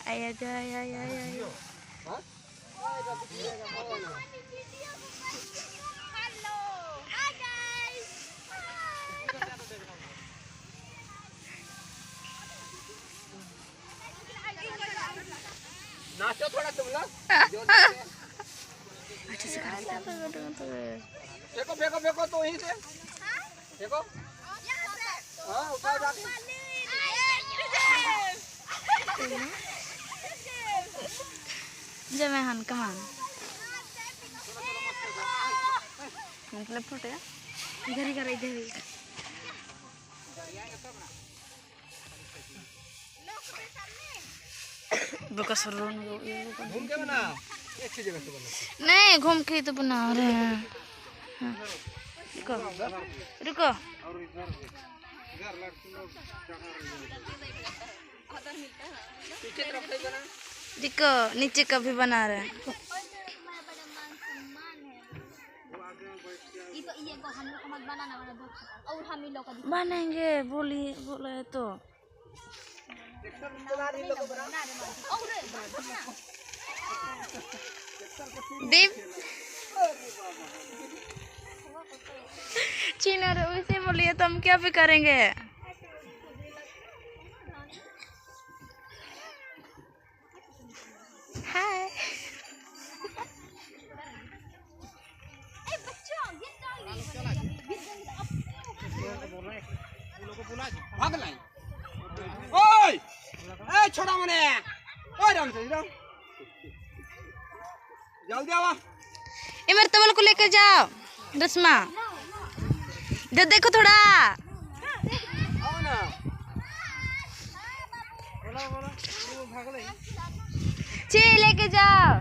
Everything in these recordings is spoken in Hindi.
आया जा आया आया आया नाचो थोड़ा तुम लोग। अच्छे से करा फेंको फेंको फेंको तो वहीं से फेंको। हाँ उठाओ जाके। जब मैं हन कमान मतलब फुटे इधर ही कर इधर ही बकसरों घूम के बना अच्छी जगह से बना। नहीं घूम के तो बना रहे हैं। हाँ। रुको रुको पीछे तरफ से बना। रुको नीचे का भी बना रहे हैं। बनाएंगे बोलिए बोले तो दीप चीना वैसे बोलिए तो हम क्या भी करेंगे। हाय भाग लाइन। ओए ए छोड़ा मने ओए राम से राम जल्दी आवा। ये मेरे तवल को लेकर जाओ रस्मा इधर देखो थोड़ा आओ ना। बोला बोला तू भाग ले। ची लेके जाओ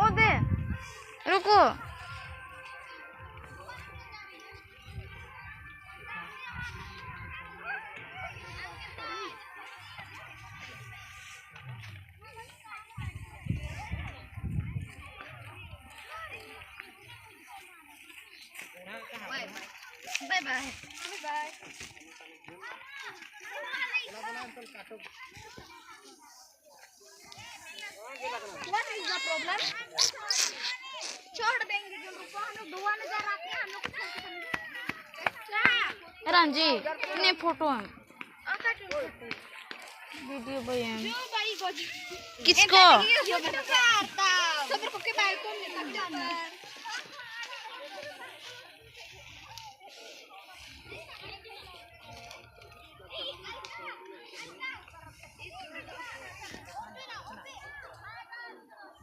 ओ दे रुको bye bye bye What is the problem? छोड़ देंगे जो रुको हम लोग धुआं नजर आते हैं हम लोग क्या रांझी इतने फोटो हैं वीडियो भाई हैं किसको सबर को के बाल को निकल जाना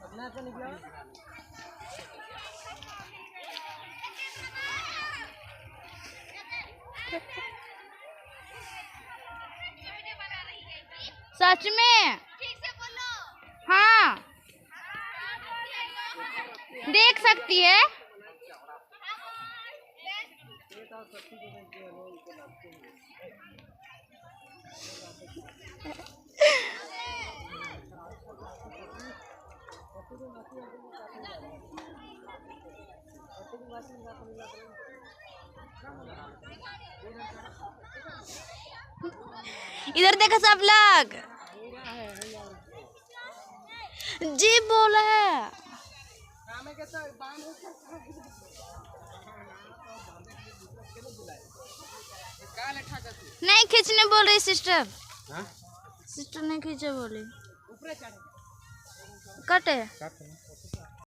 अपना तो निकला। सच में ठीक से बोलो। हाँ देख सकती है। इधर देखो सब लोग जी बोला है नहीं खींचने बोल रही सिस्टर। सिस्टर ने खींचे बोली कटे